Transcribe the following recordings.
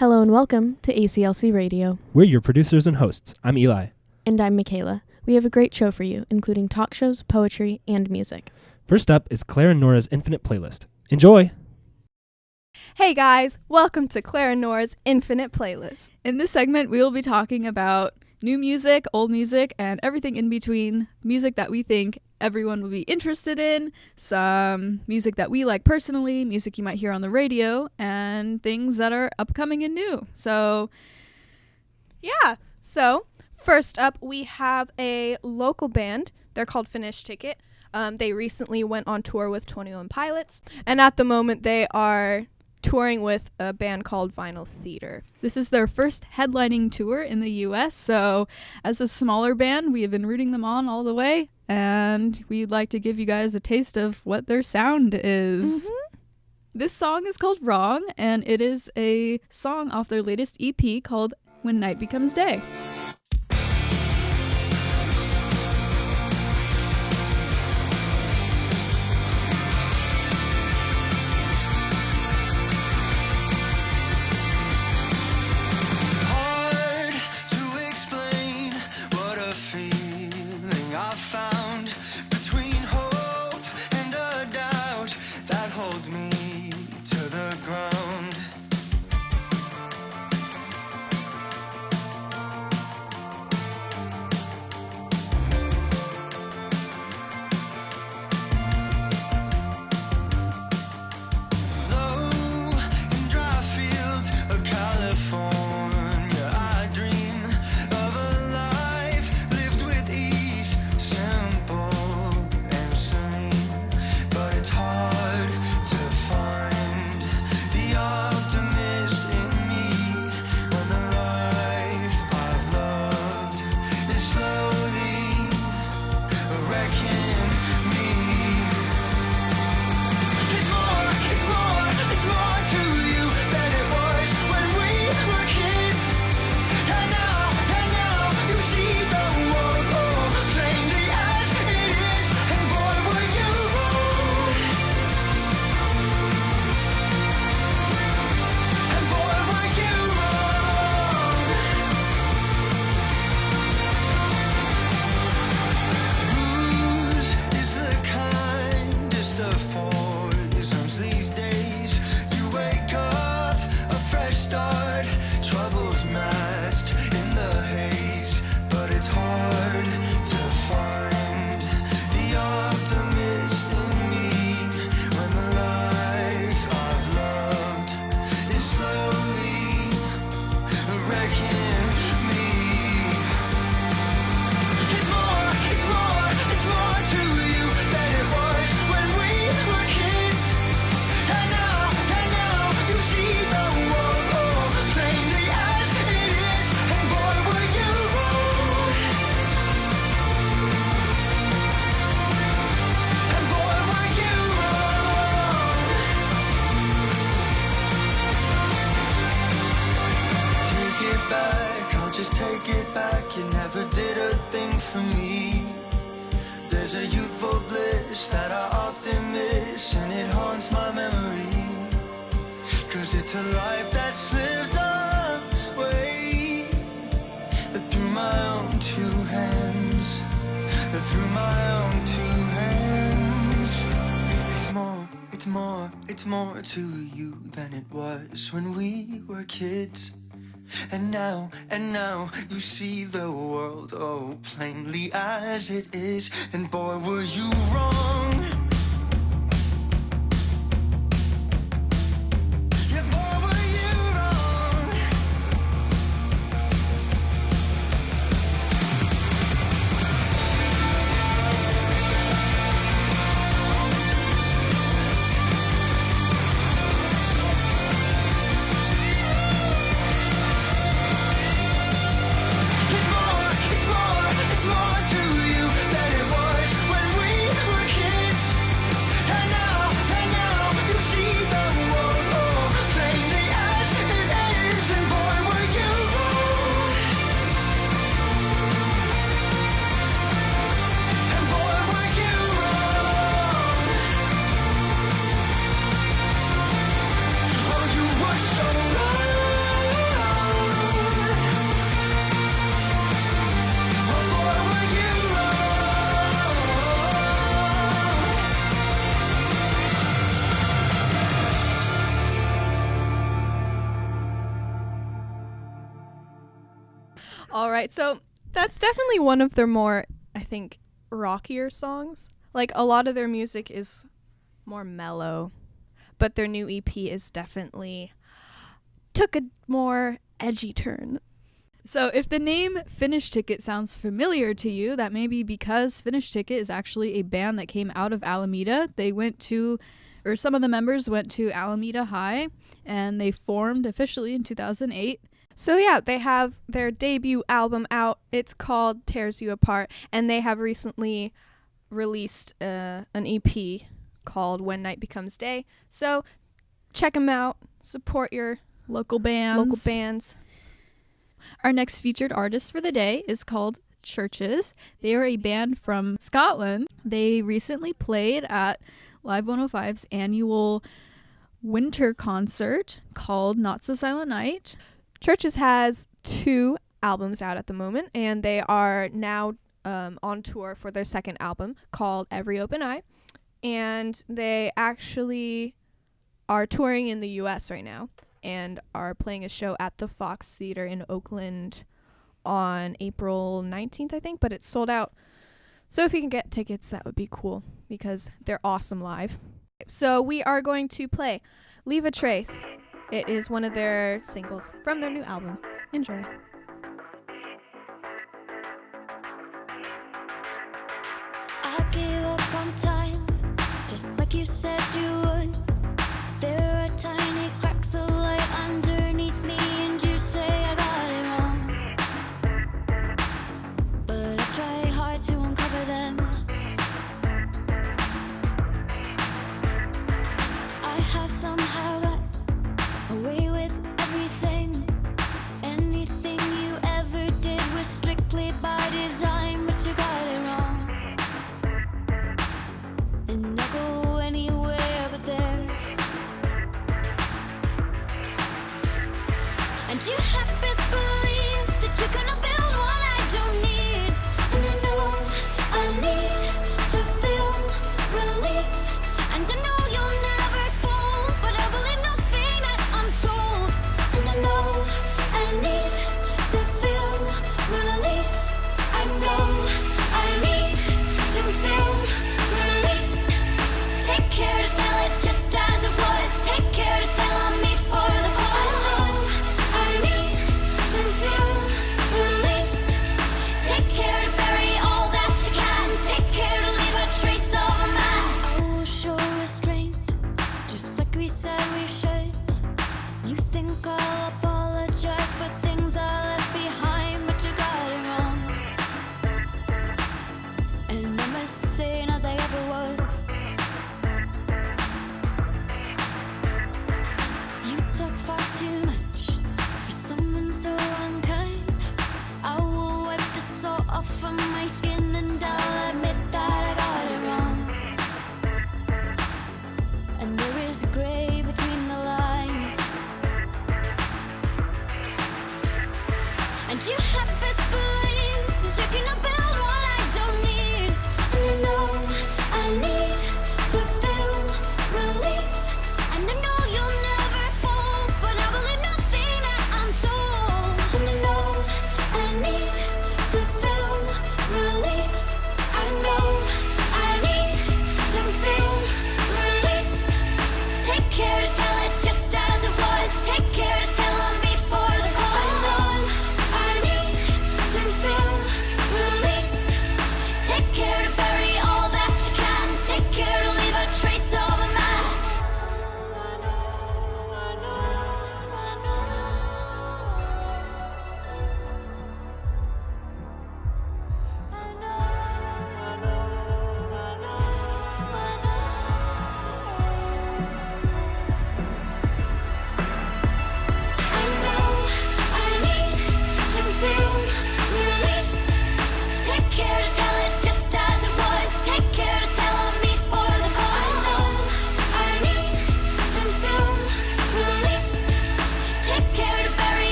Hello and welcome to ACLC Radio. We're your producers and hosts. I'm Eli. And I'm Michaela. We have a great show for you, including talk shows, poetry, and music. First up is Claire and Nora's Infinite Playlist. Enjoy! Hey guys, welcome to Claire and Nora's Infinite Playlist. In this segment, we will be talking about new music, old music, and everything in between. Music that we think everyone will be interested in, some music that we like personally, music you might hear on the radio, and things that are upcoming and new. So First up, we have a local band. They're called Finish Ticket. They recently went on tour with 21 Pilots, and at the moment they are touring with a band called Vinyl Theater. this is their first headlining tour in the U.S., so as a smaller band, we have been rooting them on all the way, and we'd like to give you guys a taste of what their sound is. Mm-hmm. This song is called Wrong, and it is a song off their latest EP called When Night Becomes Day. Hard to explain what a feeling I found between hope and a doubt that holds me to the ground. Low in dry fields of California, I dream of a life lived with ease, simple and serene. But it's hard to find the optimist in me when the life I've loved is slowly wrecking me. It's more to you than it was when we were kids. And now you see the world plainly as it is. And boy, were you wrong. And boy, were you wrong. Booze is the kindest of poisons these days. You wake up, a fresh start, troubles masked in the haze. But it's hard to find the optimist in me when the life I've loved is slowly wrecking me. It's more to you than it was when we were kids. And now you see the world plainly as it is. And boy, were you wrong. And boy, were you wrong. Take it back, I'll just take it back. You never did a thing for me. There's a youthful bliss that I often miss, and it haunts my memory. 'Cause it's a life that's lived away through my own two hands. Through my own two hands. It's more to you than it was when we were kids. And now you see the world plainly as it is. And boy, were you wrong. Yeah, boy, were you wrong. It's more to you than it was when we were kids. All right, so that's definitely one of their more, I think, rockier songs. Like, a lot of their music is more mellow, but their new EP is definitely took a more edgy turn. So if the name Finish Ticket sounds familiar to you, that may be because Finish Ticket is actually a band that came out of Alameda. Some of the members went to Alameda High, and they formed officially in 2008. So yeah, they have their debut album out. It's called Tears You Apart, and they have recently released an EP called When Night Becomes Day. So check them out. Support your Local bands. Our next featured artist for the day is called Churches. They are a band from Scotland. They recently played at Live 105's annual winter concert called Not So Silent Night. Churches has 2 albums out at the moment, and they are now on tour for their second album called Every Open Eye. And they actually are touring in the US right now and are playing a show at the Fox Theater in Oakland on April 19th, I think, but it's sold out. So if you can get tickets, that would be cool because they're awesome live. So we are going to play Leave a Trace. It is one of their singles from their new album. Enjoy. I gave up on time, just like you said you would. There are tiny cracks of light underneath me, and you say I got it wrong. But I try hard to uncover them. I have somehow got away with everything. Anything you ever did was strictly by design, but you got it wrong. And I go anywhere but there. And you have this belief that you're gonna build what I don't need. And I know I need to feel relief. And I know you'll never fall, but I believe nothing that I'm told. And I know I need to feel relief. I know I need to feel release. Take care to tell it just as it was. Take care to tell me for the cause. I need to feel release. Take care to bury all that you can. Take care to leave a trace of a man. I will show restraint, just like we said we should. You think I'll apologize for things I left behind, but you got it wrong. And I'm as sane as I ever was. You talk far too much for someone so unkind. I will wipe this all off from my skin, and I'll admit that I got it wrong. And there is gray between the lines. And you have this belief that you're gonna build what I don't need. And I know I need to feel relief. And I know you'll never fall, but I believe nothing that I'm told. And I know I need to feel relief. I know I need to feel release. Take care to tell it just as it was. Take care to tell me for the cause. I know I need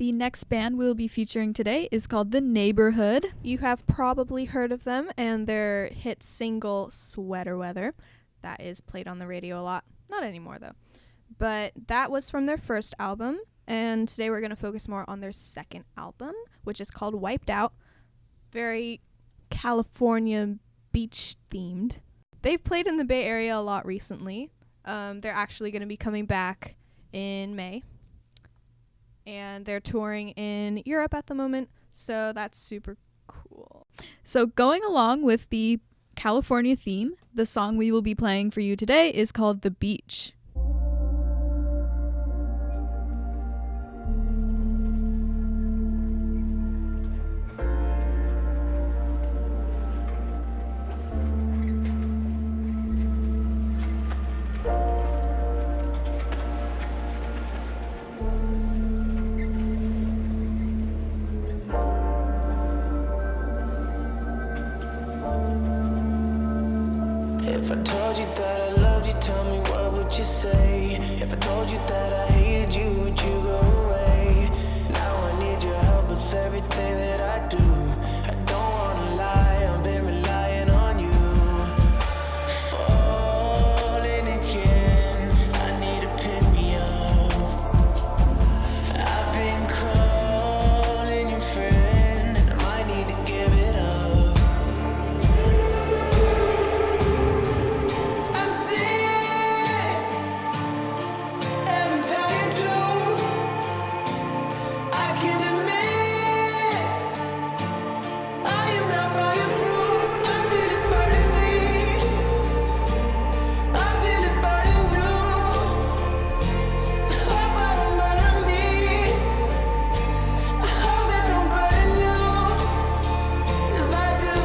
The next band we'll be featuring today is called The Neighborhood. You have probably heard of them and their hit single Sweater Weather. That is played on the radio a lot. Not anymore though. But that was from their first album, and today we're going to focus more on their second album, which is called Wiped Out. Very California beach themed. They've played in the Bay Area a lot recently. They're actually going to be coming back in May. And they're touring in Europe at the moment, so that's super cool. So going along with the California theme, the song we will be playing for you today is called The Beach. If I told you that I loved you, tell me what would you say? If I told you that I hated you, would you go away? Now I need your help with everything that I do. I don't wanna lie, I've been relying on you. Falling again, I need to pick me up. I've been calling your friend, and I might need to give it up. I'm sick and tired too. I can admit I am not fireproof. I feel it burning me. I feel it burning you. I hope I don't burn me. I hope it don't burn you. If I do,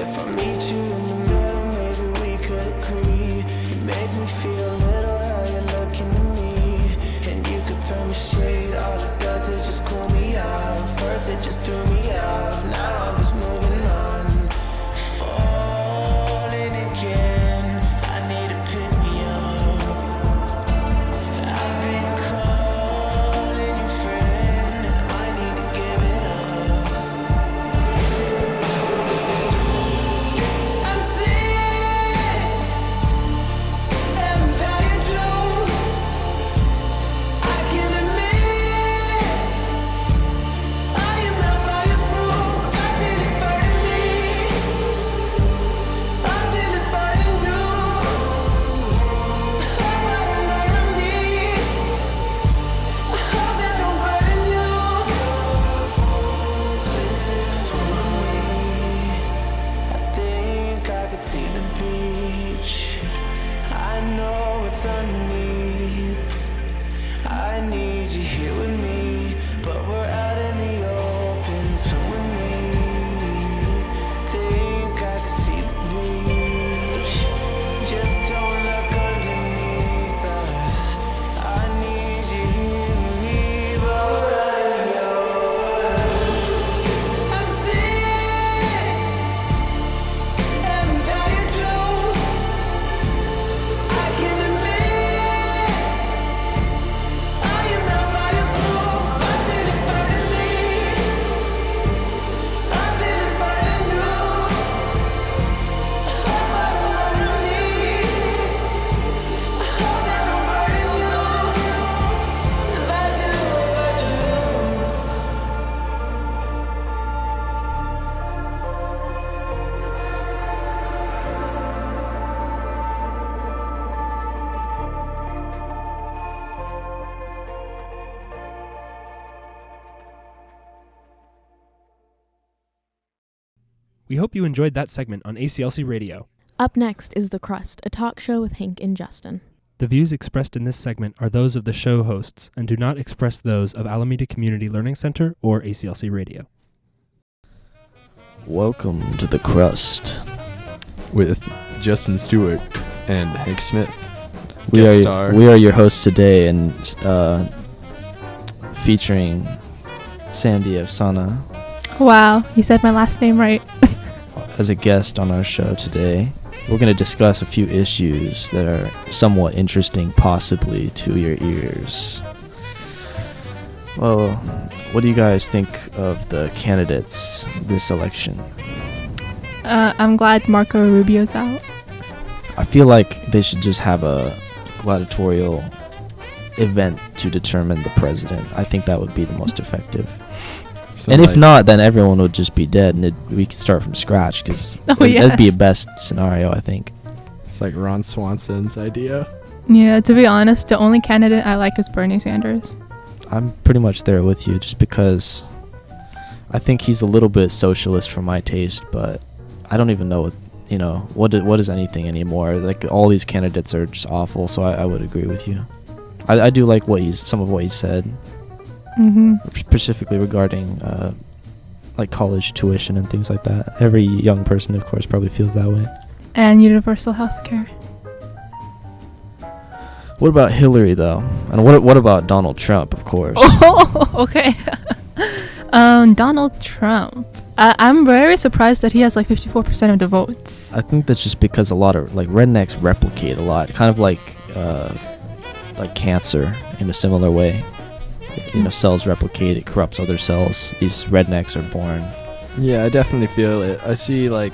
if I meet you in the middle, maybe we could agree. You make me feel a little how you're looking at me. And you could throw me shade, all it does is just cool me off. First it just threw me off, now I'm just moving on. Falling again, I need to pick me up. I've been calling your friend, and I might need to give it up. I'm sick and tired too. I can admit I am not fireproof. I feel it burning me. I feel it burning you. I hope I don't burn me. I hope it don't burn you. Swim me. I think I could see the beach. I know it's underneath. I need you here with me, but we're out in the open. Swim with me. Think I could see the beach. Just don't look underneath us. I need you here with me, but we're out in the open. I'm sick and tired too. I can admit I am not fireproof. I feel it burning me. I feel it burning you. I hope I don't burn me. I hope it don't burn you. If I do. We hope you enjoyed that segment on ACLC Radio. Up next is The Crust, a talk show with Hank and Justin. The views expressed in this segment are those of the show hosts and do not express those of Alameda Community Learning Center or ACLC Radio. Welcome to The Crust. With Justin Stewart and Hank Smith. We Guest are star. we are your hosts today, and featuring Sandy Osana Wow, you said my last name right. as a guest on our show today. We're going to discuss a few issues that are somewhat interesting, possibly to your ears. Well, what do you guys think of the candidates this election? I'm glad Marco Rubio's out. I feel like they should just have a gladiatorial event to determine the president. I think that would be the most effective. So and if like- not, then everyone would just be dead, and we could start from scratch, because that'd be a best scenario, I think. It's like Ron Swanson's idea. Yeah, to be honest, the only candidate I like is Bernie Sanders. I'm pretty much there with you, just because I think he's a little bit socialist for my taste, but I don't even know what is anything anymore. Like, all these candidates are just awful, so I would agree with you. I do like some of what he said, specifically regarding like college tuition and things like that. Every young person, of course, probably feels that way. And universal health care. What about Hillary, though? And what about Donald Trump, of course? Oh, okay. Donald Trump. I'm very surprised that he has like 54% of the votes. I think that's just because a lot of like rednecks replicate a lot, kind of like cancer in a similar way. Cells replicate, it corrupts other cells. These rednecks are born. Yeah, I definitely feel it. I see, like,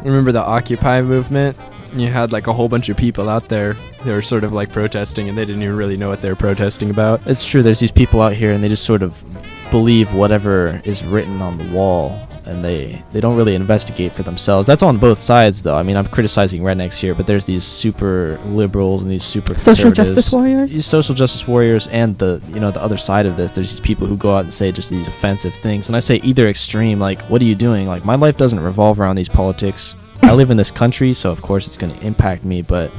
remember the Occupy movement? You had like a whole bunch of people out there. They were sort of like protesting, and they didn't even really know what they were protesting about. It's true. There's these people out here, and they just sort of believe whatever is written on the wall, and they don't really investigate for themselves. That's on both sides, though. I mean, I'm criticizing rednecks here, but there's these super liberals and these super social conservatives. justice warriors. These social justice warriors, and the other side of this. There's these people who go out and say just these offensive things, and I say either extreme. Like, what are you doing? Like, my life doesn't revolve around these politics. I live in this country, so of course it's going to impact me, but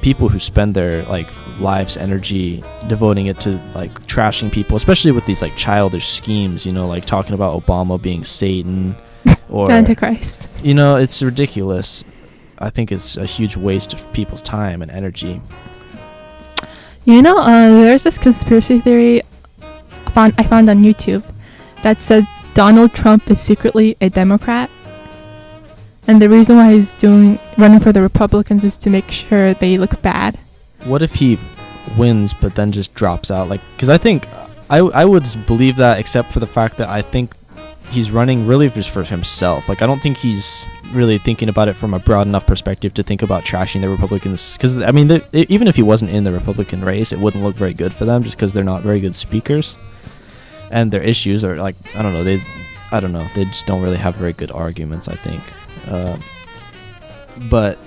people who spend their like lives, energy devoting it to like trashing people, especially with these like childish schemes, like talking about Obama being Satan or Antichrist. It's ridiculous. I think it's a huge waste of people's time and energy. There's this conspiracy theory I found on YouTube that says Donald Trump is secretly a Democrat. And the reason why he's running for the Republicans is to make sure they look bad. What if he wins but then just drops out? Like, because I think I would believe that, except for the fact that I think he's running really just for himself. Like, I don't think he's really thinking about it from a broad enough perspective to think about trashing the Republicans. Because, I mean, even if he wasn't in the Republican race, it wouldn't look very good for them, just because they're not very good speakers. And their issues are, like, I don't know, they just don't really have very good arguments, I think. But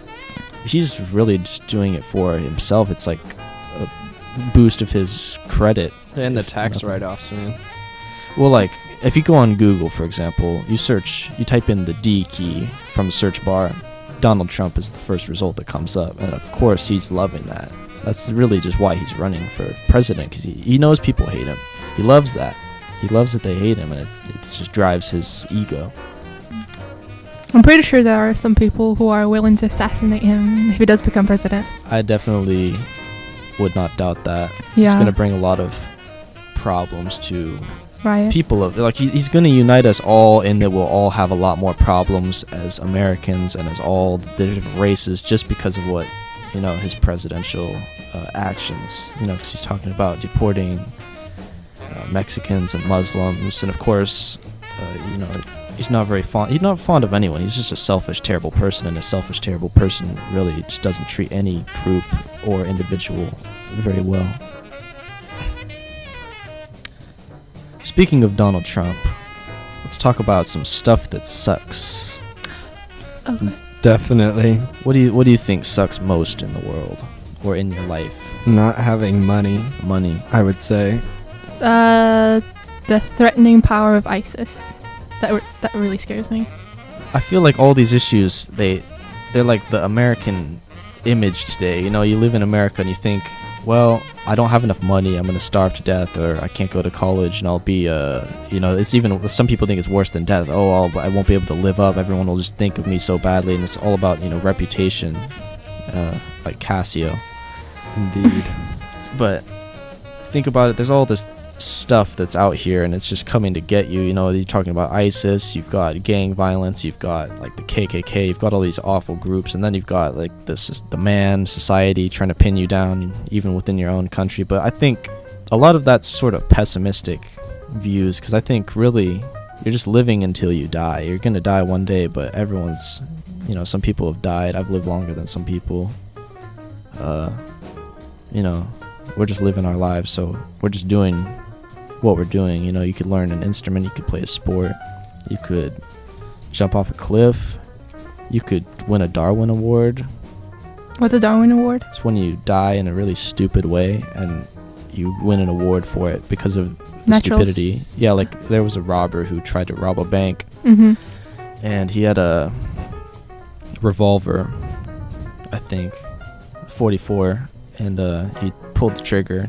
he's really just doing it for himself. It's like a boost of his credit. And the tax write-offs, man. Well, like, if you go on Google, for example, you type in the D key from the search bar, Donald Trump is the first result that comes up. And of course, he's loving that. That's really just why he's running for president, because he knows people hate him. He loves that. He loves that they hate him, and it just drives his ego. I'm pretty sure there are some people who are willing to assassinate him if he does become president. I definitely would not doubt that. Yeah. He's going to bring a lot of problems to Riots. people. He's going to unite us all, in that we'll all have a lot more problems as Americans and as all the different races, just because of what, his presidential actions. Because he's talking about deporting Mexicans and Muslims, and of course, he's not fond of anyone. He's just a selfish, terrible person, and a selfish, terrible person really just doesn't treat any group or individual very well. Speaking of Donald Trump, let's talk about some stuff that sucks. Okay. Definitely. What do you think sucks most in the world or in your life? Not having money, I would say. The threatening power of ISIS. That really scares me. I feel like all these issues, they're like the American image today. You live in America and you think, well, I don't have enough money, I'm going to starve to death, or I can't go to college and I'll be, it's even, some people think it's worse than death. Oh, I won't be able to live up, everyone will just think of me so badly, and it's all about, reputation, like Casio. Indeed. But think about it, there's all this stuff that's out here, and it's just coming to get you. You're talking about ISIS, you've got gang violence, you've got like the KKK, you've got all these awful groups, and then you've got like the man society trying to pin you down even within your own country. But I think a lot of that's sort of pessimistic views, because I think really you're just living until you die. You're gonna die one day, but everyone's, some people have died. I've lived longer than some people. We're just living our lives, so we're just doing what we're doing. You could learn an instrument, you could play a sport, you could jump off a cliff, you could win a Darwin Award. What's a Darwin Award? It's when you die in a really stupid way and you win an award for it because of the stupidity. Yeah, like there was a robber who tried to rob a bank, and he had a revolver, I think, 44, and he pulled the trigger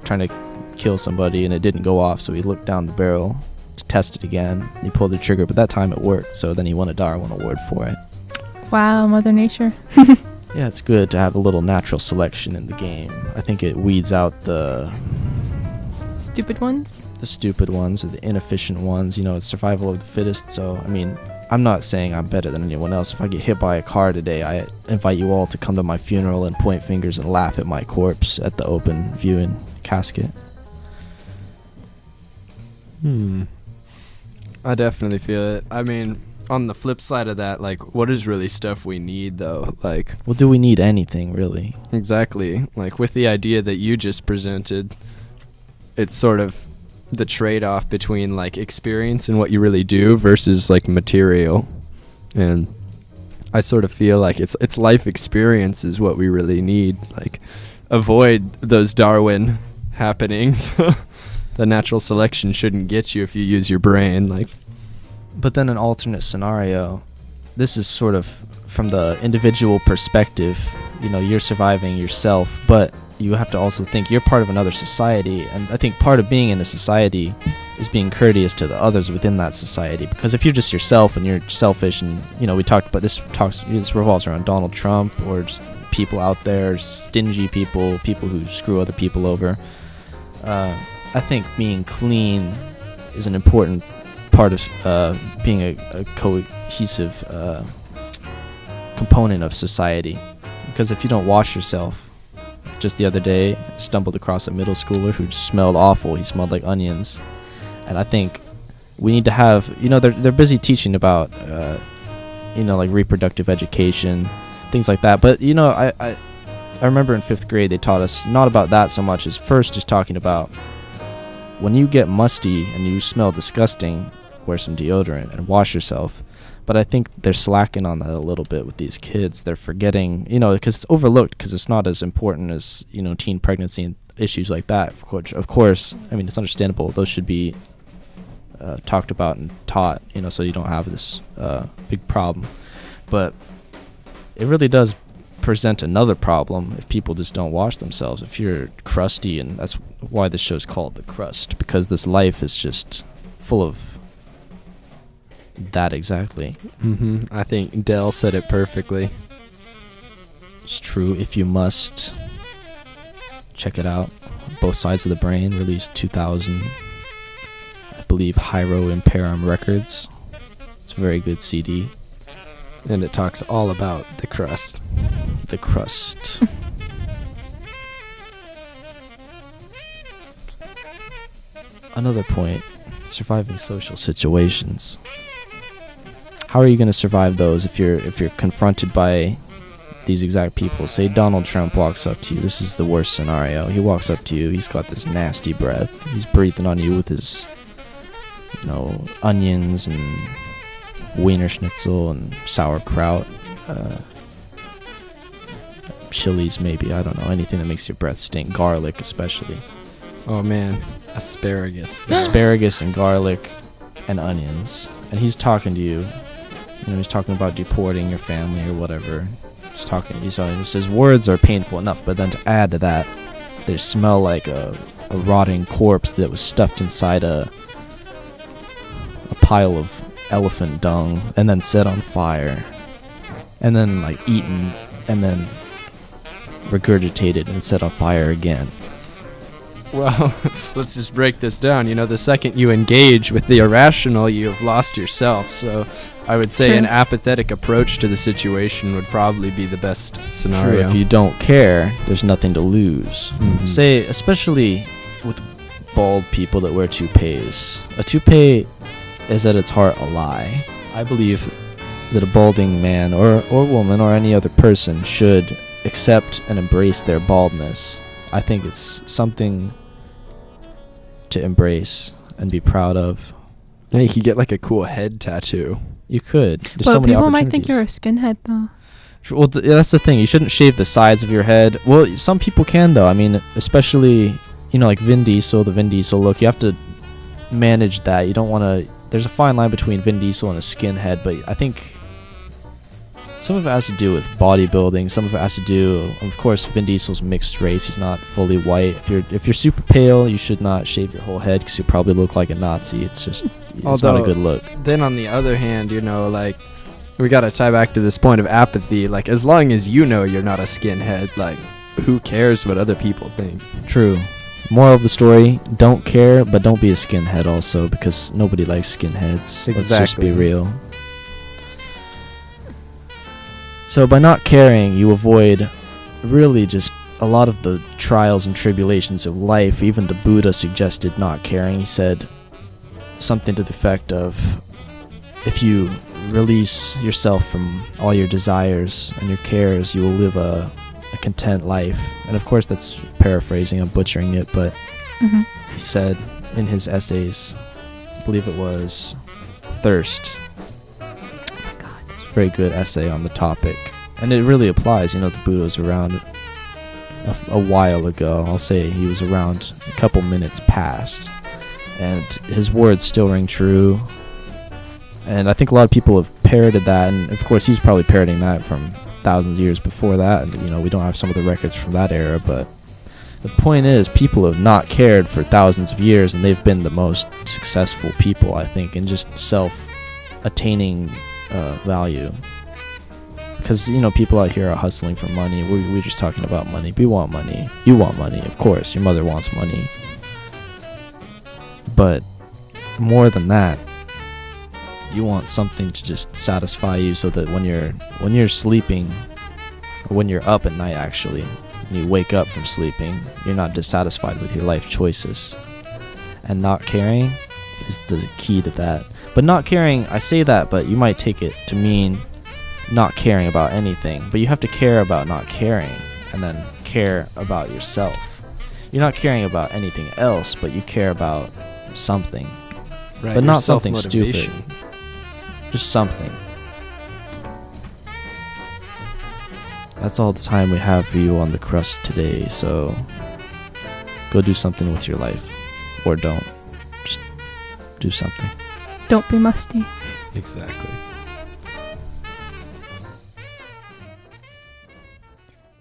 trying to kill somebody, and it didn't go off, so he looked down the barrel to test it again. He pulled the trigger, but that time it worked, so then he won a Darwin Award for it. Wow, Mother Nature. Yeah, it's good to have a little natural selection in the game. I think it weeds out the stupid ones, or the inefficient ones. It's survival of the fittest. So, I'm not saying I'm better than anyone else. If I get hit by a car today, I invite you all to come to my funeral and point fingers and laugh at my corpse at the open viewing casket. I definitely feel it. On the flip side of that, like, what is really stuff we need, though? Like, well, do we need anything, really? Exactly. Like, with the idea that you just presented, it's sort of the trade-off between, like, experience and what you really do versus, like, material. And I sort of feel like it's life experience is what we really need. Like, avoid those Darwin happenings. The natural selection shouldn't get you if you use your brain, like. But then an alternate scenario, this is sort of from the individual perspective. You're surviving yourself, but you have to also think you're part of another society. And I think part of being in a society is being courteous to the others within that society. Because if you're just yourself and you're selfish, and we talked about this revolves around Donald Trump or just people out there, stingy people who screw other people over. I think being clean is an important part of being a cohesive component of society. Because if you don't wash yourself, just the other day stumbled across a middle schooler who just smelled awful. He smelled like onions. And I think we need to have, they're busy teaching about like reproductive education, things like that. But I remember in 5th grade they taught us not about that so much as first just talking about when you get musty and you smell disgusting, wear some deodorant and wash yourself. But I think they're slacking on that a little bit with these kids. They're forgetting, because it's overlooked, because it's not as important as, teen pregnancy and issues like that. Of course, it's understandable. Those should be talked about and taught, so you don't have this big problem. But it really does present another problem if people just don't wash themselves. If you're crusty, and that's why this show's called The Crust, because this life is just full of that exactly. I think Dell said it perfectly. It's true. If you must, check it out. Both Sides of the Brain, released 2000, I believe, Hyro Imperium Records. It's a very good CD. And it talks all about the crust. The crust. Another point, surviving social situations. How are you going to survive those if you're confronted by these exact people? Say Donald Trump walks up to you. This is the worst scenario. He walks up to you. He's got this nasty breath. He's breathing on you with his, onions and Wiener Schnitzel and sauerkraut, chilies maybe, I don't know, anything that makes your breath stink, garlic especially. Oh man, asparagus. Asparagus and garlic and onions. And he's talking to you, he's talking about deporting your family or whatever. His words are painful enough, but then to add to that, they smell like a rotting corpse that was stuffed inside a pile of elephant dung and then set on fire and then eaten and then regurgitated and set on fire again. Well, let's just break this down. The second you engage with the irrational, you have lost yourself. So I would say an apathetic approach to the situation would probably be the best scenario. True. If you don't care, there's nothing to lose. Say, especially with bald people that wear toupees. A toupee is at its heart a lie. I believe that a balding man or woman or any other person should accept and embrace their baldness. I think it's something to embrace and be proud of. Yeah, you could get like a cool head tattoo. You could. There's But so many people might think opportunities. you're a skinhead, though. Well, that's the thing. You shouldn't shave the sides of your head. Well, some people can, though. I mean, especially, like Vin Diesel, the Vin Diesel look. You have to manage that. You don't want to... There's a fine line between Vin Diesel and a skinhead, but I think some of it has to do with bodybuilding. Some of it has to do... Of course, Vin Diesel's mixed race. He's not fully white. If you're super pale, you should not shave your whole head because you probably look like a Nazi. It's just... It's not a good look. Then on the other hand, like... We gotta tie back to this point of apathy. Like, as long as you know you're not a skinhead, like, who cares what other people think? True. Moral of the story, don't care, but don't be a skinhead also, because nobody likes skinheads. Let's just be real. So by not caring, you avoid really just a lot of the trials and tribulations of life. Even the Buddha suggested not caring. He said something to the effect of, if you release yourself from all your desires and your cares, you will live a content life. And of course, that's paraphrasing, I'm butchering it, but he said in his essays, I believe it was Thirst. Oh my God. It's a very good essay on the topic. And it really applies. The Buddha was around a while ago. I'll say he was around a couple minutes past. And his words still ring true. And I think a lot of people have parroted that, and of course he's probably parroting that from thousands of years before that, and we don't have some of the records from that era, but the point is, people have not cared for thousands of years, and they've been the most successful people, I think, in just self-attaining value. Because, people out here are hustling for money. We're just talking about money. We want money. You want money, of course. Your mother wants money. But more than that, you want something to just satisfy you, so that when you're sleeping, or when you're up at night actually, and you wake up from sleeping, you're not dissatisfied with your life choices. And not caring is the key to that. But not caring, I say that, but you might take it to mean not caring about anything. But you have to care about not caring, and then care about yourself. You're not caring about anything else, but you care about something. Right, but not something stupid. Just something. That's all the time we have for you on The Crust today, so go do something with your life. Or don't. Just do something. Don't be musty. Exactly.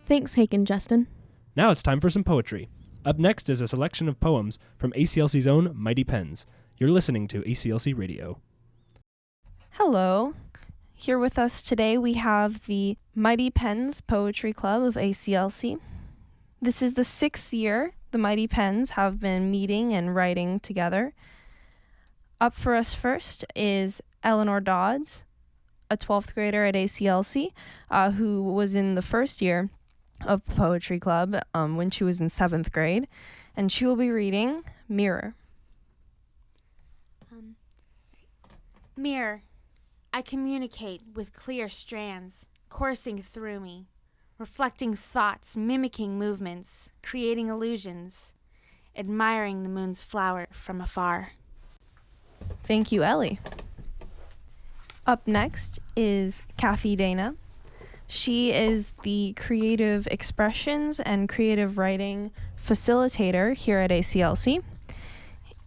Thanks, Hake and Justin. Now it's time for some poetry. Up next is a selection of poems from ACLC's own Mighty Pens. You're listening to ACLC Radio. Hello. Here with us today we have the Mighty Pens Poetry Club of ACLC. This is the 6th year the Mighty Pens have been meeting and writing together. Up for us first is Eleanor Dodds, a 12th grader at ACLC, who was in the first year of Poetry Club when she was in 7th grade, and she will be reading Mirror. Mirror. I communicate with clear strands, coursing through me, reflecting thoughts, mimicking movements, creating illusions, admiring the moon's flower from afar. Thank you, Ellie. Up next is Kathy Dana. She is the creative expressions and creative writing facilitator here at ACLC.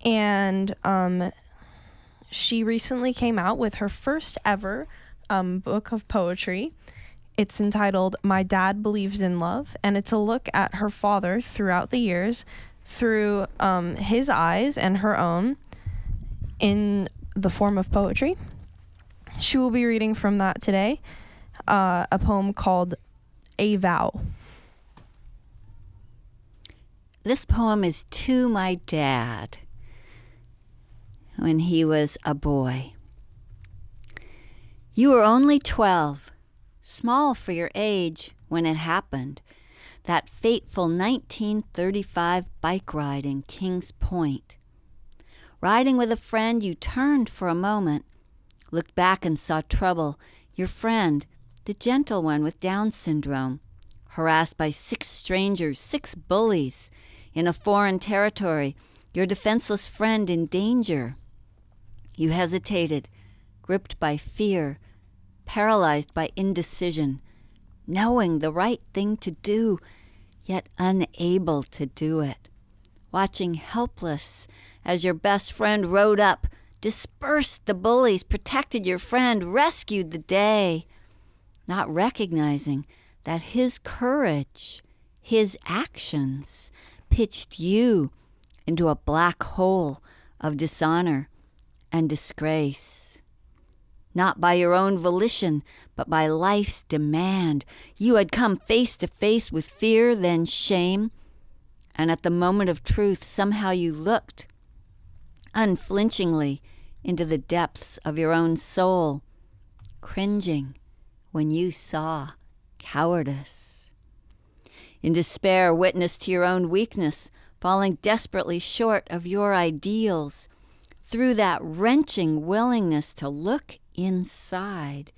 And she recently came out with her first ever book of poetry. It's entitled My Dad Believed in Love, and it's a look at her father throughout the years through his eyes and her own in the form of poetry. She will be reading from that today, a poem called A Vow. This poem is to my dad when he was a boy. You were only 12, small for your age when it happened. that fateful 1935 bike ride in Kings Point. Riding with a friend, you turned for a moment, looked back and saw trouble. Your friend, the gentle one with Down syndrome, harassed by 6 strangers, 6 bullies in a foreign territory, your defenseless friend in danger. You hesitated, gripped by fear, paralyzed by indecision, knowing the right thing to do, yet unable to do it, watching helpless as your best friend rode up, dispersed the bullies, protected your friend, rescued the day, not recognizing that his courage, his actions, pitched you into a black hole of dishonor and disgrace. Not by your own volition, but by life's demand. You had come face to face with fear, then shame, and at the moment of truth, somehow you looked unflinchingly into the depths of your own soul, cringing when you saw cowardice. In despair, witness to your own weakness, falling desperately short of your ideals, through that wrenching willingness to look inside,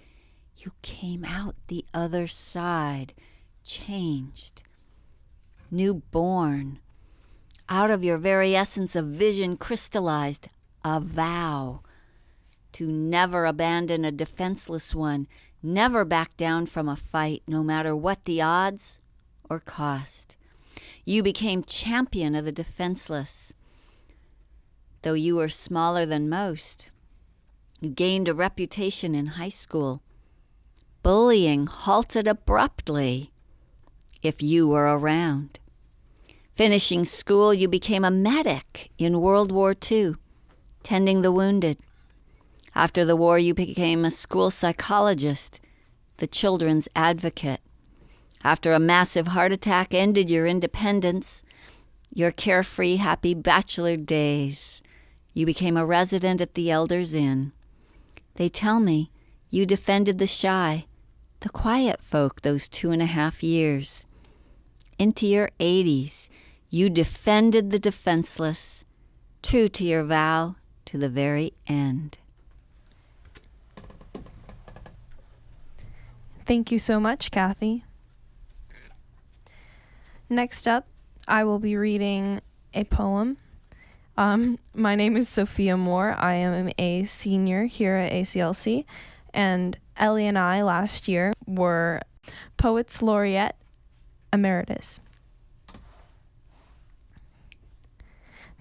you came out the other side, changed, newborn. Out of your very essence of vision crystallized a vow to never abandon a defenseless one, never back down from a fight, no matter what the odds or cost. You became champion of the defenseless. Though you were smaller than most, you gained a reputation in high school. Bullying halted abruptly if you were around. Finishing school, you became a medic in World War II, tending the wounded. After the war, you became a school psychologist, the children's advocate. After a massive heart attack ended your independence, your carefree, happy bachelor days, you became a resident at the Elders Inn. They tell me you defended the shy, the quiet folk those 2.5 years. Into your 80s, you defended the defenseless, true to your vow to the very end. Thank you so much, Kathy. Next up, I will be reading a poem. My name is Sophia Moore. I am a senior here at ACLC, and Ellie and I last year were Poets Laureate Emeritus.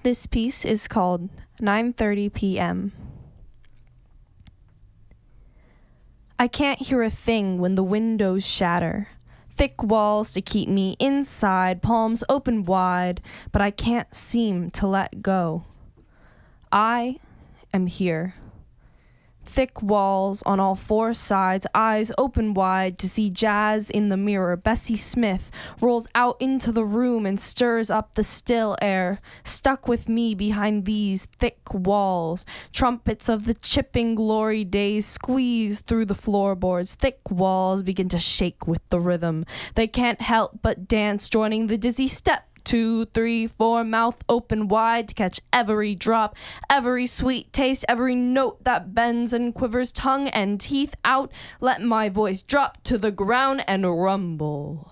This piece is called 9:30 p.m. I can't hear a thing when the windows shatter. Thick walls to keep me inside, palms open wide, but I can't seem to let go. I am here. Thick walls on all 4 sides, eyes open wide to see jazz in the mirror. Bessie Smith rolls out into the room and stirs up the still air. Stuck with me behind these thick walls. Trumpets of the chipping glory days squeeze through the floorboards. Thick walls begin to shake with the rhythm. They can't help but dance, joining the dizzy step. 2, 3, 4, mouth open wide to catch every drop, every sweet taste, every note that bends and quivers, tongue and teeth out. Let my voice drop to the ground and rumble.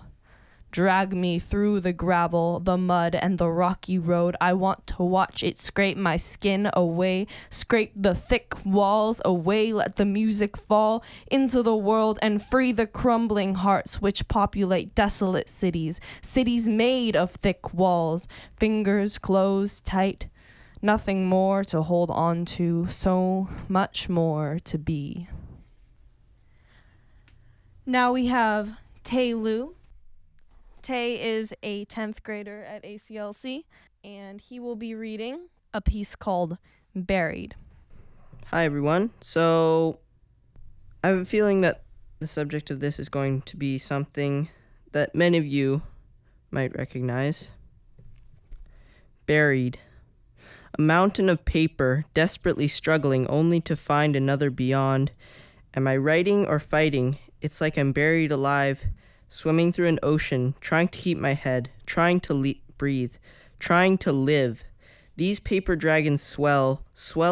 Drag me through the gravel, the mud, and the rocky road. I want to watch it scrape my skin away, scrape the thick walls away, let the music fall into the world and free the crumbling hearts which populate desolate cities, cities made of thick walls, fingers closed tight, nothing more to hold on to, so much more to be. Now we have Tay Lu. Tay is a 10th grader at ACLC, and he will be reading a piece called Buried. Hi, everyone. So I have a feeling that the subject of this is going to be something that many of you might recognize. Buried. A mountain of paper, desperately struggling only to find another beyond. Am I writing or fighting? It's like I'm buried alive, swimming through an ocean, trying to keep my head, trying to breathe, trying to live. These paper dragons swell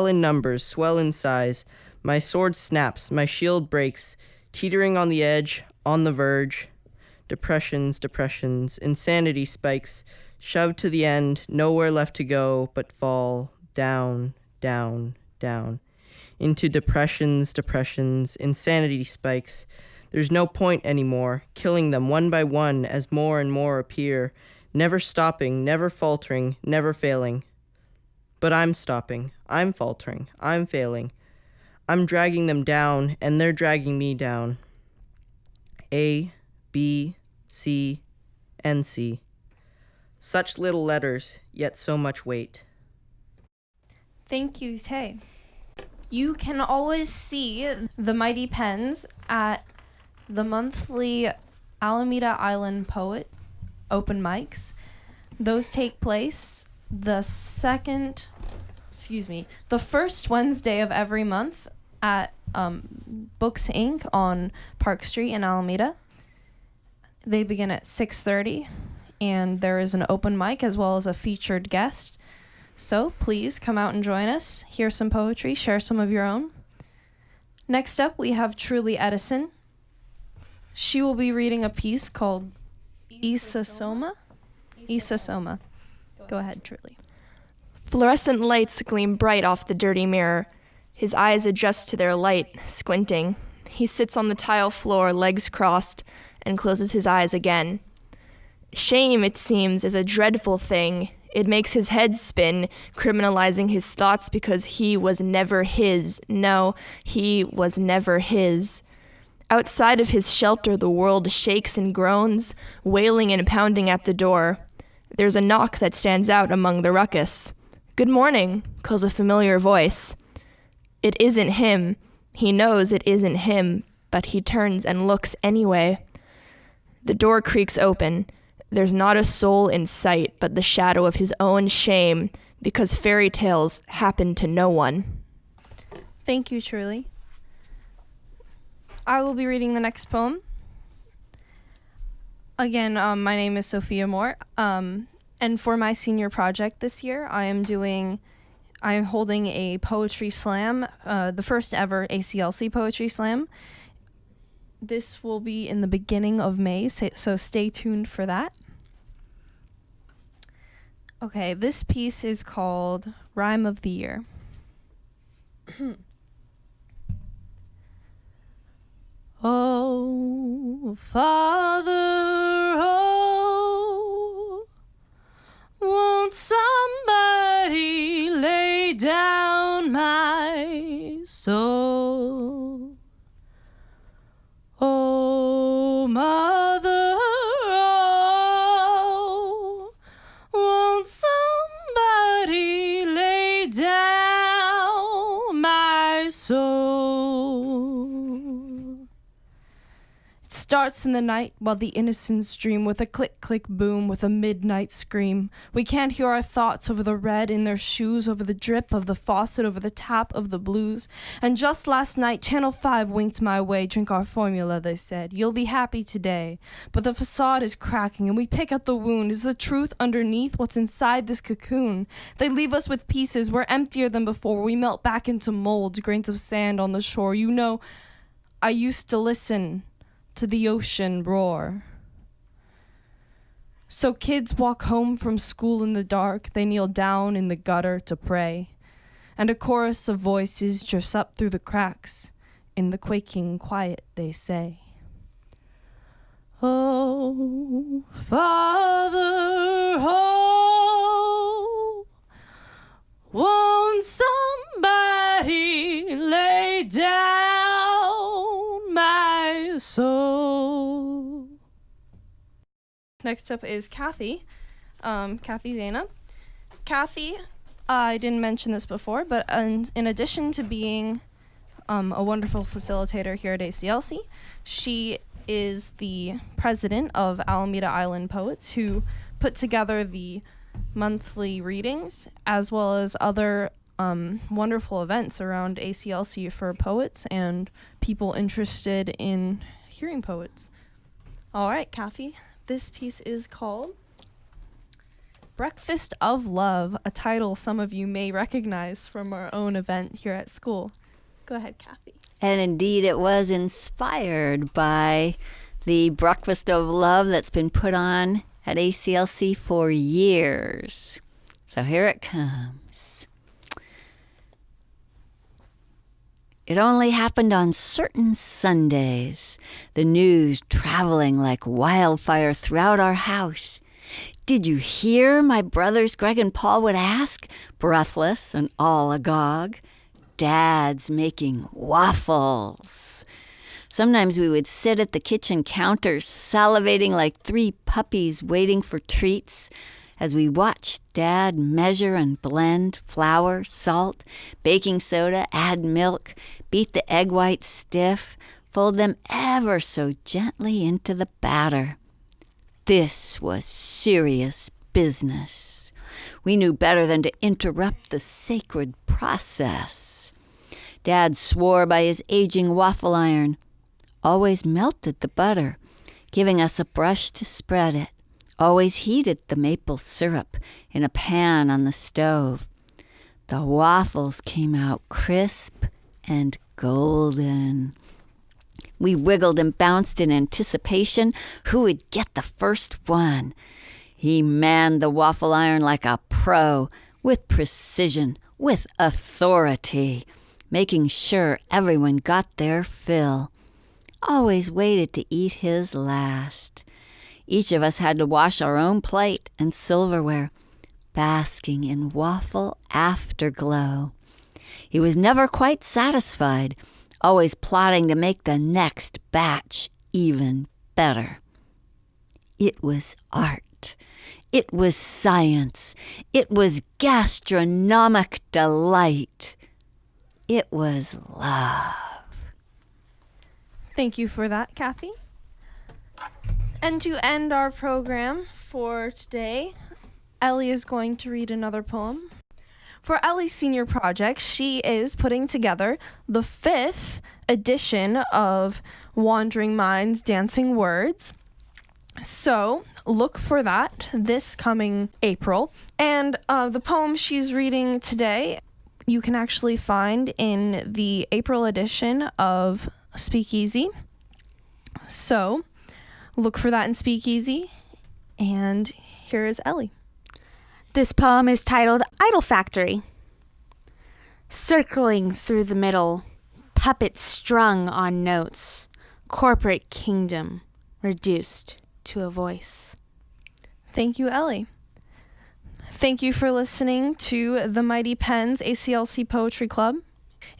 in numbers, swell in size. My sword snaps, my shield breaks, teetering on the edge, on the verge. Depressions, insanity spikes, shoved to the end, nowhere left to go but fall down, down, down. Into depressions, insanity spikes. There's no point anymore, killing them one by one as more and more appear, never stopping, never faltering, never failing. But I'm stopping, I'm faltering, I'm failing. I'm dragging them down, and they're dragging me down. A, B, C, and C. Such little letters, yet so much weight. Thank you, Tay. You can always see the Mighty Pens at the monthly Alameda Island Poet open mics. Those take place the first Wednesday of every month at Books Inc. on Park Street in Alameda. They begin at 6:30, and there is an open mic as well as a featured guest. So please come out and join us, hear some poetry, share some of your own. Next up, we have Truly Edison. She will be reading a piece called Isa Soma. Go ahead, Truly. Fluorescent lights gleam bright off the dirty mirror. His eyes adjust to their light, squinting. He sits on the tile floor, legs crossed, and closes his eyes again. Shame, it seems, is a dreadful thing. It makes his head spin, criminalizing his thoughts because he was never his. No, he was never his. Outside of his shelter, the world shakes and groans, wailing and pounding at the door. There's a knock that stands out among the ruckus. "Good morning," calls a familiar voice. It isn't him. He knows it isn't him, but he turns and looks anyway. The door creaks open. There's not a soul in sight but the shadow of his own shame, because fairy tales happen to no one. Thank you, Truly. I will be reading the next poem. Again, my name is Sophia Moore, and for my senior project this year, I am holding a poetry slam, the first ever ACLC poetry slam. This will be in the beginning of May, so stay tuned for that. Okay, this piece is called Rhyme of the Year. Oh, Father, oh, won't somebody lay down my soul? Oh, Mother, oh, won't somebody lay down my soul? It starts in the night while the innocents dream with a click, click, boom, with a midnight scream. We can't hear our thoughts over the red in their shoes, over the drip of the faucet, over the tap of the blues. And just last night, Channel 5 winked my way. Drink our formula, they said. You'll be happy today. But the facade is cracking, and we pick at the wound. Is the truth underneath what's inside this cocoon? They leave us with pieces. We're emptier than before. We melt back into molds, grains of sand on the shore. You know, I used to listen to the ocean roar. So kids walk home from school in the dark. They kneel down in the gutter to pray. And a chorus of voices drifts up through the cracks. In the quaking quiet, they say, "Oh, Father, oh, won't somebody lay down my soul?" Next up is Kathy. Kathy Dana. Kathy, I didn't mention this before, but in addition to being a wonderful facilitator here at ACLC, she is the president of Alameda Island Poets, who put together the monthly readings as well as other wonderful events around ACLC for poets and people interested in hearing poets. All right, Kathy. This piece is called Breakfast of Love, a title some of you may recognize from our own event here at school. Go ahead, Kathy. And indeed, it was inspired by the Breakfast of Love that's been put on at ACLC for years. So here it comes. It only happened on certain Sundays, the news traveling like wildfire throughout our house. Did you hear, my brothers Greg and Paul would ask, breathless and all agog? Dad's making waffles. Sometimes we would sit at the kitchen counter salivating like three puppies waiting for treats as we watched Dad measure and blend flour, salt, baking soda, add milk, beat the egg whites stiff, fold them ever so gently into the batter. This was serious business. We knew better than to interrupt the sacred process. Dad swore by his aging waffle iron, always melted the butter, giving us a brush to spread it, always heated the maple syrup in a pan on the stove. The waffles came out crisp and golden. We wiggled and bounced in anticipation who would get the first one. He manned the waffle iron like a pro, with precision, with authority, making sure everyone got their fill. Always waited to eat his last. Each of us had to wash our own plate and silverware, basking in waffle afterglow. He was never quite satisfied, always plotting to make the next batch even better. It was art. It was science. It was gastronomic delight. It was love. Thank you for that, Kathy. And to end our program for today, Ellie is going to read another poem. For Ellie's senior project, she is putting together the 5th edition of Wandering Minds, Dancing Words. So look for that this coming April. And the poem she's reading today, you can actually find in the April edition of Speakeasy. So look for that in Speakeasy. And here is Ellie. This poem is titled Idol Factory. Circling through the middle, puppets strung on notes, corporate kingdom reduced to a voice. Thank you, Ellie. Thank you for listening to the Mighty Pens ACLC Poetry Club.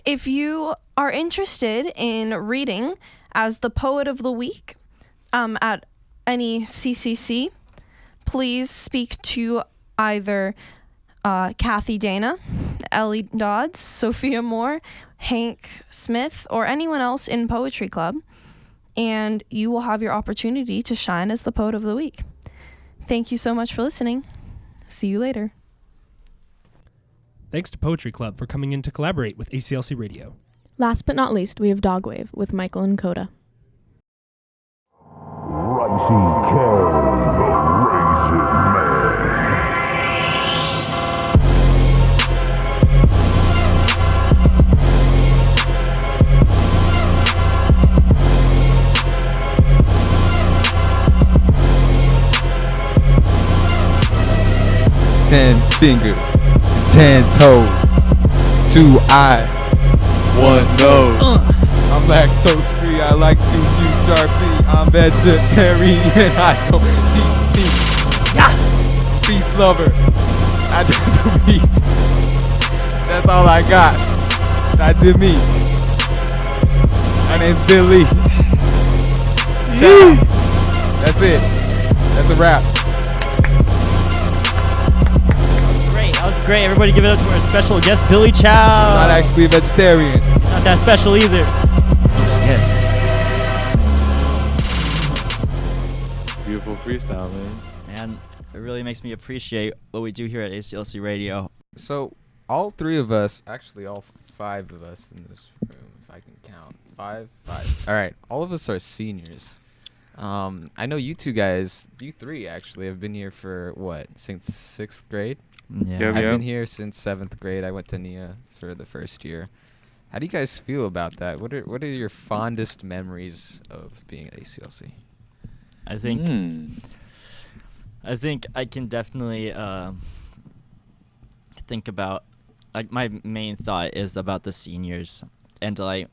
If you are interested in reading as the Poet of the Week at any CCC, please speak to either Kathy Dana, Ellie Dodds, Sophia Moore, Hank Smith, or anyone else in Poetry Club, and you will have your opportunity to shine as the Poet of the Week. Thank you so much for listening. See you later. Thanks to Poetry Club for coming in to collaborate with ACLC Radio. Last but not least, we have Dogwave with Michael and Coda. Rising Cave, the Raisin Man. Ten fingers, 10 toes, 2 eyes, 1 nose. I'm lactose free, I like to use Sharpie. I'm vegetarian, I don't eat meat. Yeah. Beast lover, I don't do meat. That's all I got. I did me. My name's Billy. Yeah. That's it. That's a wrap. Great, everybody give it up to our special guest, Billy Chow. I'm not actually a vegetarian. He's not that special either. Yes. Beautiful freestyle, man. Man, it really makes me appreciate what we do here at ACLC Radio. So, all 3 of us, actually all 5 of us in this room, if I can count. 5. All right, all of us are seniors. I know you two guys, you three actually, have been here for what, since 6th grade? Yeah. I've been here since 7th grade. I went to NIA for the first year. How do you guys feel about that? What are your fondest memories of being at ACLC? I think I can definitely think about, like, my main thought is about the seniors, and like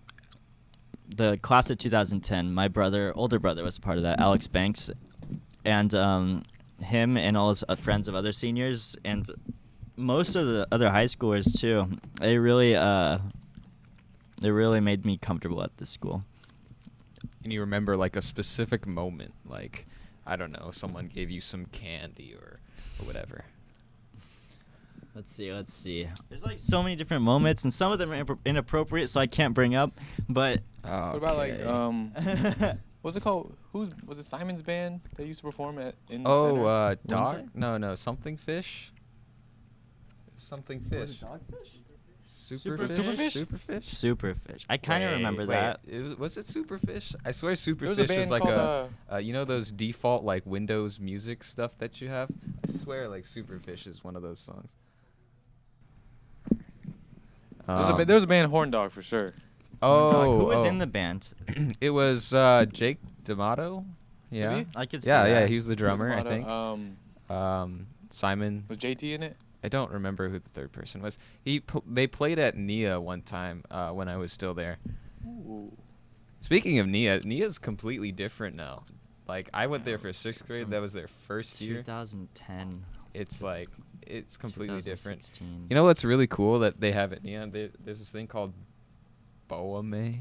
the class of 2010. My older brother was a part of that, Alex Banks, and him and all his friends of other seniors and most of the other high schoolers too. They really made me comfortable at this school. And you remember like a specific moment, like, I don't know, someone gave you some candy or whatever. Let's see. There's like so many different moments, and some of them are inappropriate, so I can't bring up. But what about like what's it called? Was it Simon's band that used to perform in the center? Dog? No, something fish. Something fish. Was it Dogfish? Superfish. I kind of remember that. Was it Superfish? I swear There was a Superfish band was like called, you know those default like Windows music stuff that you have? I swear like Superfish is one of those songs. There was a band Horn Dog for sure. Who was in the band? It was Jake D'Amato. Yeah. Was he? I could see Yeah, that. he was the drummer, I think. Simon. Was JT in it? I don't remember who the third person was. They played at NIA one time when I was still there. Ooh. Speaking of NIA's completely different now. Like, I went there for 6th grade. That was their first year. 2010. It's like, it's completely different. 2016. You know what's really cool that they have at NIA? There's this thing called Boame.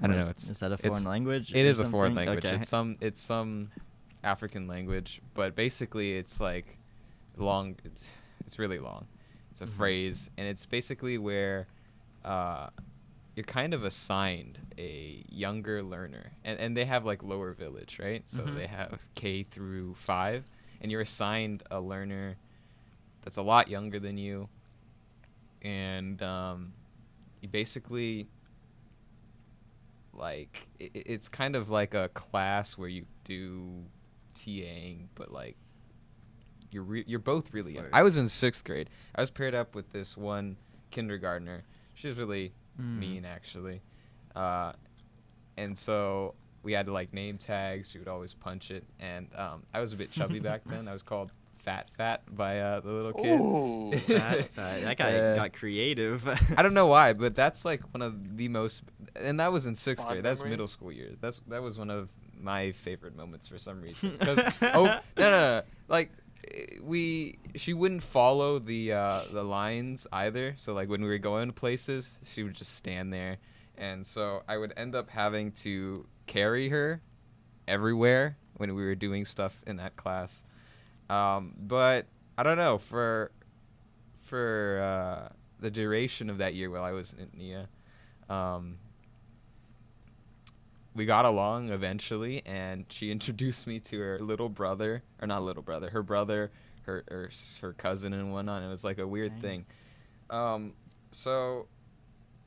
I don't know. Is that a foreign language? It or is a foreign something? language. Okay. It's some African language, but basically it's like long. It's really long. It's a phrase, and it's basically where you're kind of assigned a younger learner, and they have like lower village, right? So they have K through 5, and you're assigned a learner that's a lot younger than you, and you basically like it's kind of like a class where you do TAing, but like you're both really young. I was in 6th grade. I was paired up with this one kindergartner. She was really mean, actually. And so we had to like name tags. She would always punch it. And I was a bit chubby back then. I was called Fat by the little kid. Ooh, Fat. That guy got creative. I don't know why, but that's like one of the most, and that was in 6th Fond grade. That's memories? middle school years. That was one of my favorite moments for some reason. No. Like, she wouldn't follow the lines either. So like when we were going to places, she would just stand there, and so I would end up having to carry her everywhere when we were doing stuff in that class. But I don't know, for the duration of that year while I was in NIA, we got along eventually, and she introduced me to her little brother, or not little brother, her brother, her cousin and whatnot. It was like a weird thing. So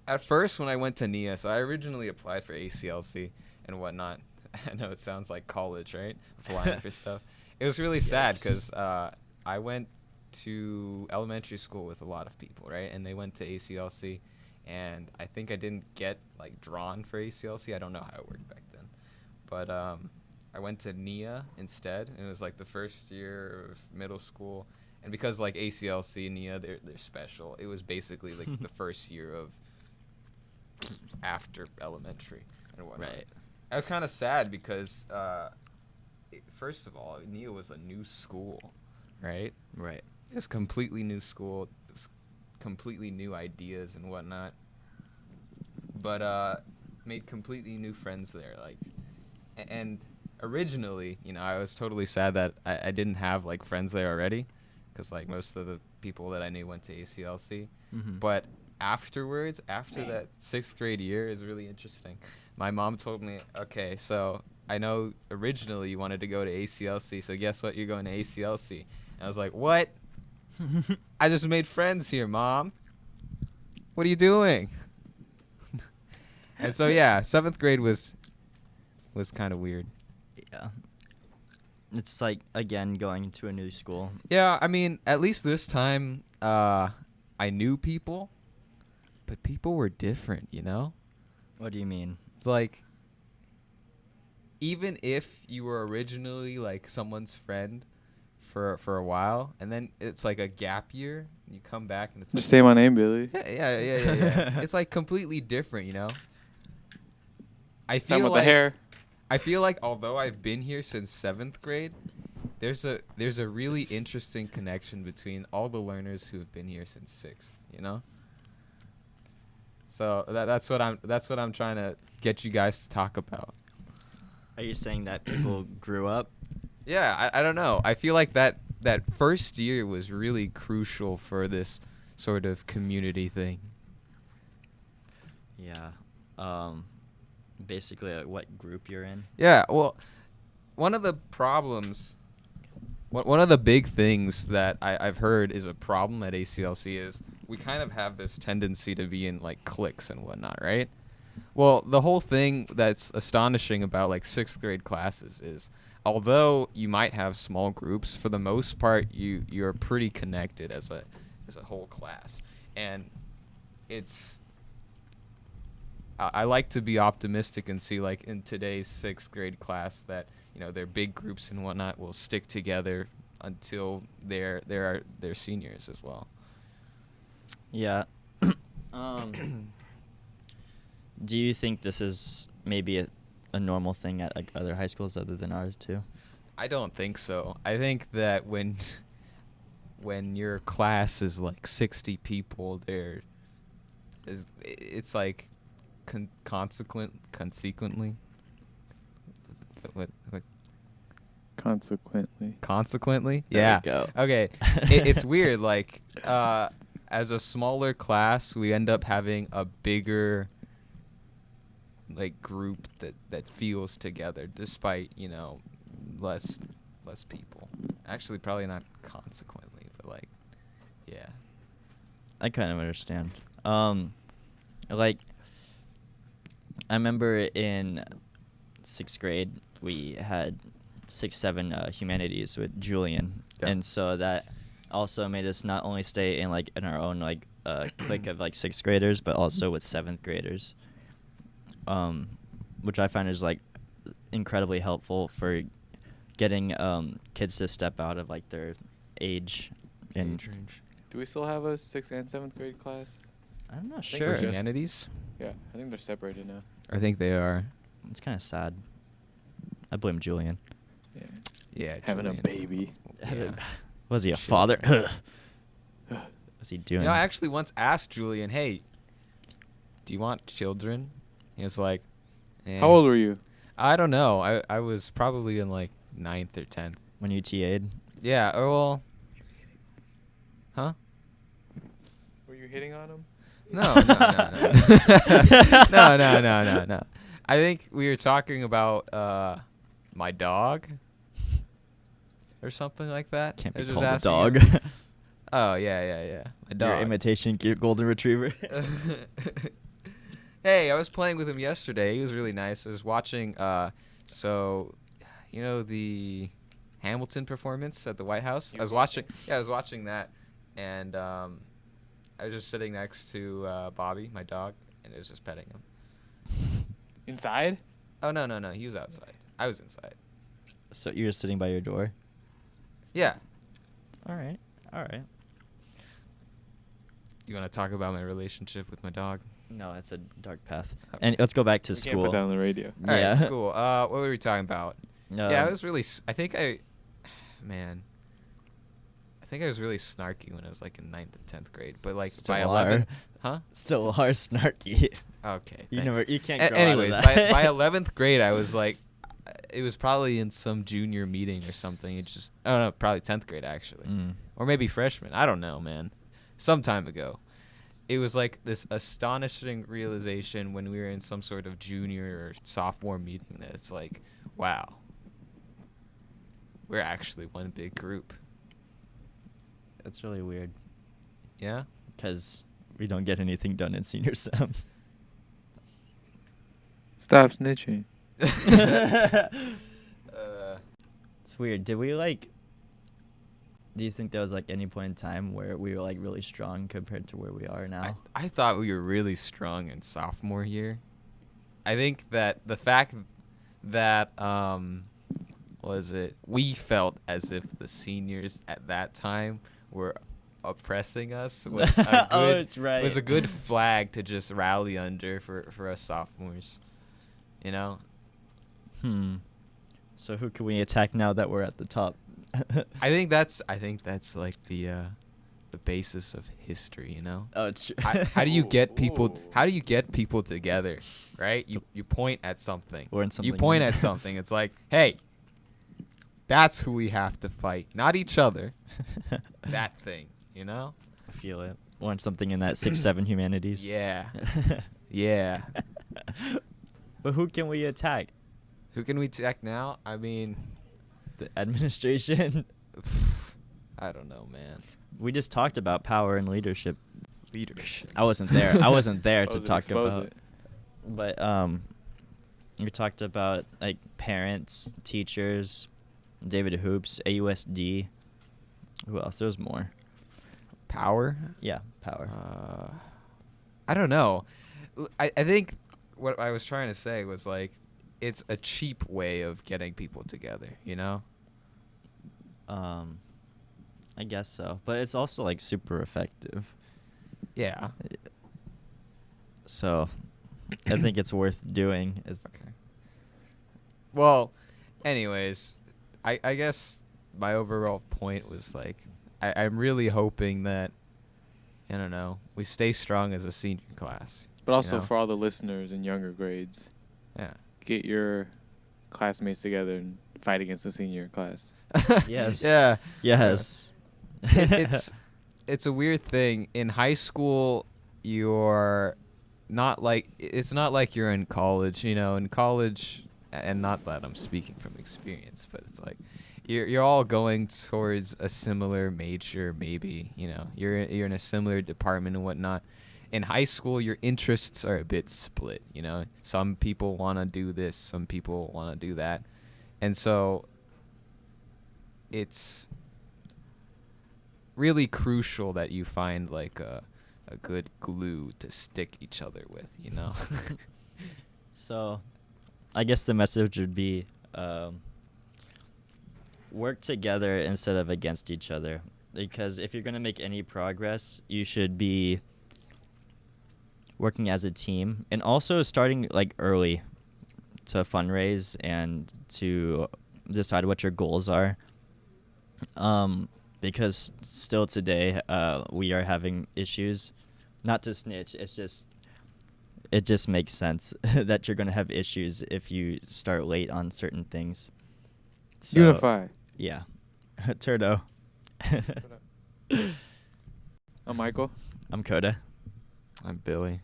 at first when I went to NIA, so I originally applied for ACLC and whatnot. I know it sounds like college, right? Applying for stuff. It was really sad because I went to elementary school with a lot of people, right? And they went to ACLC. And I think I didn't get like drawn for ACLC. I don't know how it worked back then, but I went to NIA instead, and it was like the first year of middle school. And because like ACLC and NIA, they're special. It was basically like the first year of after elementary and whatnot. Right. I was kind of sad because first of all, NIA was a new school, right? Right. It was completely new school. Completely new ideas and whatnot, but made completely new friends there. Like, and originally, you know, I was totally sad that I didn't have like friends there already, because like most of the people that I knew went to ACLC. But afterwards, after that 6th grade year, is really interesting. My mom told me, okay, so I know originally you wanted to go to ACLC, so guess what? You're going to ACLC. And I was like, what? I just made friends here, Mom. What are you doing? And so yeah, 7th grade was kind of weird. Yeah. It's like, again, going into a new school. Yeah, I mean, at least this time, I knew people, but people were different, you know? What do you mean? It's like, even if you were originally, like, someone's friend for a while, and then it's like a gap year, and you come back, and it's Just like, say my name, Billy. Yeah. It's, like, completely different, you know? I Talking feel about like... the hair. I feel like although I've been here since 7th grade, there's a really interesting connection between all the learners who have been here since 6th, you know? So that's what I'm trying to get you guys to talk about. Are you saying that people grew up? Yeah, I don't know. I feel like that first year was really crucial for this sort of community thing. Yeah. Basically, like, what group you're in? Yeah, well, one of the problems, one of the big things that I've heard is a problem at ACLC is we kind of have this tendency to be in, like, cliques and whatnot, right? Well, the whole thing that's astonishing about, like, 6th grade classes is, although you might have small groups, for the most part, you're pretty connected as a whole class. And it's... I like to be optimistic and see, like, in today's 6th grade class that, you know, their big groups and whatnot will stick together until they're seniors as well. Yeah. Do you think this is maybe a normal thing at, like, other high schools other than ours too? I don't think so. I think that when your class is like 60 people, it's like consequently. What? Consequently? There Yeah. we go. Okay. It's weird. Like, as a smaller class, we end up having a bigger, like, group that feels together, despite, you know, less people. Actually, probably not consequently, but, like, yeah. I kind of understand. Like, I remember in 6th grade we had 6-7 humanities with Julian, and so that also made us not only stay in, like, in our own, like, clique of, like, 6th graders, but also with 7th graders, which I find is, like, incredibly helpful for getting kids to step out of, like, their age range. Do we still have a 6th and 7th grade class? I'm not I think sure. they're Humanities? Yeah, I think they're separated now. I think they are. It's kind of sad. I blame Julian. Yeah, Having Julian. a baby. Yeah. Was he a father? What's he doing? You know, I actually once asked Julian, "Hey, do you want children?" He was like, How old were you? I don't know. I was probably in, like, 9th or 10th. When you TA'd? Yeah. Well. Huh? Were you hitting on him? No. No. I think we were talking about my dog or something like that. Can't I be was just called a asking dog. him. Oh, yeah. My dog. Your imitation cute golden retriever. Hey, I was playing with him yesterday. He was really nice. I was watching, so, you know, the Hamilton performance at the White House? I was watching that, and I was just sitting next to Bobby, my dog, and I was just petting him. Inside? Oh, no. He was outside. I was inside. So you were sitting by your door? Yeah. All right. You want to talk about my relationship with my dog? No, that's a dark path. And let's go back to We school. can't put that on the radio. All Yeah. right, school. What were we talking about? Yeah, I was really... I think I was really snarky when I was, like, in 9th and 10th grade. But, like, Still by are. 11th... Huh? Still are snarky. Okay, You thanks. can't grow anyways, out of that. by 11th grade, I was, like... It was probably in some junior meeting or something. Probably 10th grade, actually. Or maybe freshman. I don't know, man. Some time ago. It was like this astonishing realization when we were in some sort of junior or sophomore meeting that it's like, wow, we're actually one big group. That's really weird. Yeah? Because we don't get anything done in senior sem. Stop snitching. It's weird. Do you think there was like any point in time where we were like really strong compared to where we are now? I thought we were really strong in sophomore year. I think that the fact that we felt as if the seniors at that time were oppressing us was was a good flag to just rally under for us sophomores. You know? So who can we attack now that we're at the top? I think that's like the basis of history, you know? Oh, it's true. How do you get people together, right? You point at something. You point at something. It's like, hey, that's who we have to fight, not each other. That thing, you know? I feel it. Want something in that 6-7 humanities. Yeah. Yeah. But who can we attack? Who can we attack now? I mean, the administration. I don't know, man. We just talked about power and leadership. Leadership. I wasn't there. I wasn't there to talk about it. But we talked about like parents, teachers, David Hoops, AUSD. Who else? There's more. Power? Yeah, power. I don't know. I think what I was trying to say was like, it's a cheap way of getting people together, you know? I guess so. But it's also like super effective. Yeah. So I think it's worth doing. Okay. Well, anyways, I guess my overall point was like, I'm really hoping that, I don't know, we stay strong as a senior class. But also you know? for all the listeners in younger grades. Yeah. Get your classmates together and fight against the senior class. Yes. Yeah. Yes. It's a weird thing. In high school, you're not like, it's not like you're in college, you know. In college, and not that I'm speaking from experience, but it's like you're all going towards a similar major, maybe, you know. You're in a similar department and whatnot. In high school, your interests are a bit split, you know. Some people want to do this, some people want to do that. And so it's really crucial that you find like a good glue to stick each other with, you know. So I guess the message would be work together instead of against each other. Because if you're going to make any progress, you should be working as a team, and also starting like early to fundraise and to decide what your goals are. Because still today, we are having issues. Not to snitch, it just makes sense that you're going to have issues if you start late on certain things. So, Unify. Yeah. Turdo. I'm Michael. I'm Coda. I'm Billy.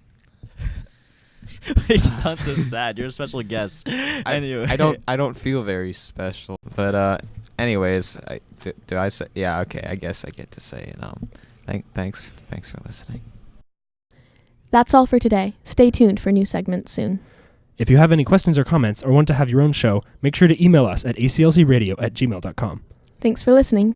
You sound so sad. You're a special guest. Anyway. I don't feel very special. But anyways, do I say? Yeah, okay. I guess I get to say it. Thanks for listening. That's all for today. Stay tuned for new segments soon. If you have any questions or comments or want to have your own show, make sure to email us at aclcradio@gmail.com. Thanks for listening.